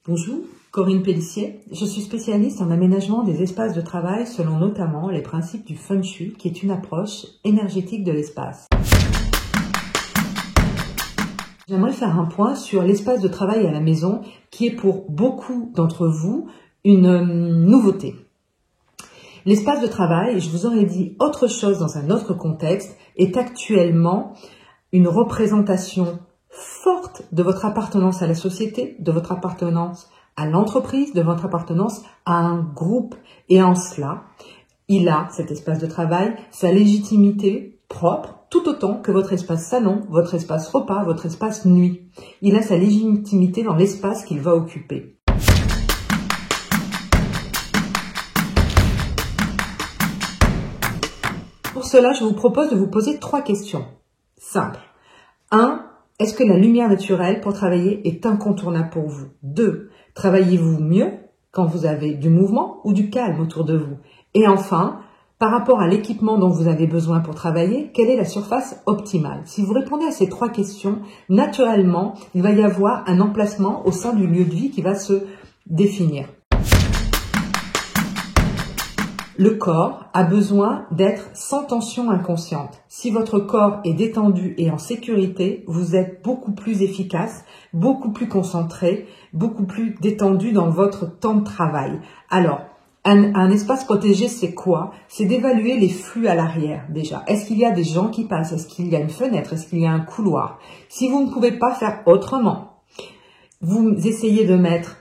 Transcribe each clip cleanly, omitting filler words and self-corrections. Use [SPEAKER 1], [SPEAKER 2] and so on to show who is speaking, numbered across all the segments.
[SPEAKER 1] Bonjour, Corinne Pellissier. Je suis spécialiste en aménagement des espaces de travail selon notamment les principes du Feng Shui, qui est une approche énergétique de l'espace. J'aimerais faire un point sur l'espace de travail à la maison, qui est pour beaucoup d'entre vous une nouveauté. L'espace de travail, je vous aurais dit autre chose dans un autre contexte, est actuellement une représentation forte de votre appartenance à la société, de votre appartenance à l'entreprise, de votre appartenance à un groupe. Et en cela, il a, cet espace de travail, sa légitimité propre, tout autant que votre espace salon, votre espace repas, votre espace nuit. Il a sa légitimité dans l'espace qu'il va occuper. Pour cela, je vous propose de vous poser 3 questions simples. 1. Est-ce que la lumière naturelle pour travailler est incontournable pour vous? 2. Travaillez-vous mieux quand vous avez du mouvement ou du calme autour de vous? Et enfin, par rapport à l'équipement dont vous avez besoin pour travailler, quelle est la surface optimale? Si vous répondez à ces 3 questions, naturellement, il va y avoir un emplacement au sein du lieu de vie qui va se définir. Le corps a besoin d'être sans tension inconsciente. Si votre corps est détendu et en sécurité, vous êtes beaucoup plus efficace, beaucoup plus concentré, beaucoup plus détendu dans votre temps de travail. Alors, un espace protégé, c'est quoi? C'est d'évaluer les flux à l'arrière déjà. Est-ce qu'il y a des gens qui passent? Est-ce qu'il y a une fenêtre? Est-ce qu'il y a un couloir? Si vous ne pouvez pas faire autrement, vous essayez de mettre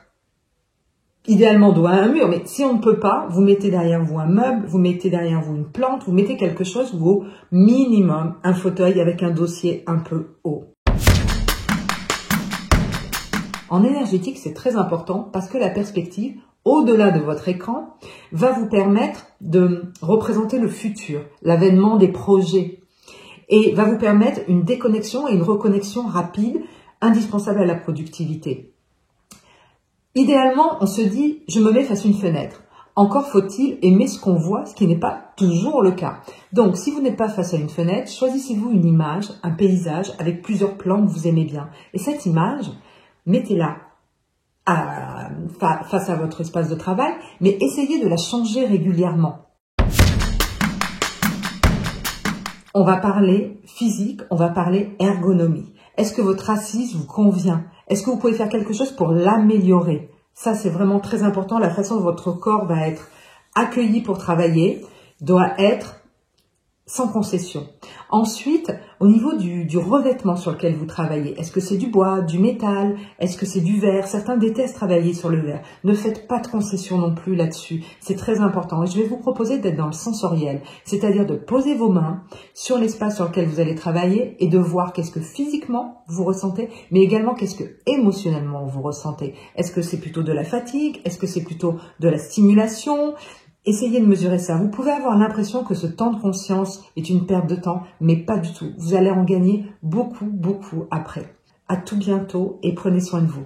[SPEAKER 1] idéalement doigt à un mur, mais si on ne peut pas, vous mettez derrière vous un meuble, vous mettez derrière vous une plante, vous mettez quelque chose ou au minimum un fauteuil avec un dossier un peu haut. En énergétique, c'est très important parce que la perspective, au-delà de votre écran, va vous permettre de représenter le futur, l'avènement des projets et va vous permettre une déconnexion et une reconnexion rapide, indispensable à la productivité. Idéalement, on se dit, je me mets face à une fenêtre. Encore faut-il aimer ce qu'on voit, ce qui n'est pas toujours le cas. Donc, si vous n'êtes pas face à une fenêtre, choisissez-vous une image, un paysage avec plusieurs plans que vous aimez bien. Et cette image, mettez-la face à votre espace de travail, mais essayez de la changer régulièrement. On va parler physique, on va parler ergonomie. Est-ce que votre assise vous convient? Est-ce que vous pouvez faire quelque chose pour l'améliorer? Ça, c'est vraiment très important. La façon dont votre corps va être accueilli pour travailler doit être sans concession. Ensuite, au niveau du revêtement sur lequel vous travaillez, est-ce que c'est du bois, du métal, est-ce que c'est du verre? Certains détestent travailler sur le verre. Ne faites pas de concession non plus là-dessus. C'est très important. Et je vais vous proposer d'être dans le sensoriel, c'est-à-dire de poser vos mains sur l'espace sur lequel vous allez travailler et de voir qu'est-ce que physiquement vous ressentez, mais également qu'est-ce que émotionnellement vous ressentez. Est-ce que c'est plutôt de la fatigue? Est-ce que c'est plutôt de la stimulation? Essayez de mesurer ça. Vous pouvez avoir l'impression que ce temps de conscience est une perte de temps, mais pas du tout. Vous allez en gagner beaucoup, beaucoup après. À tout bientôt et prenez soin de vous.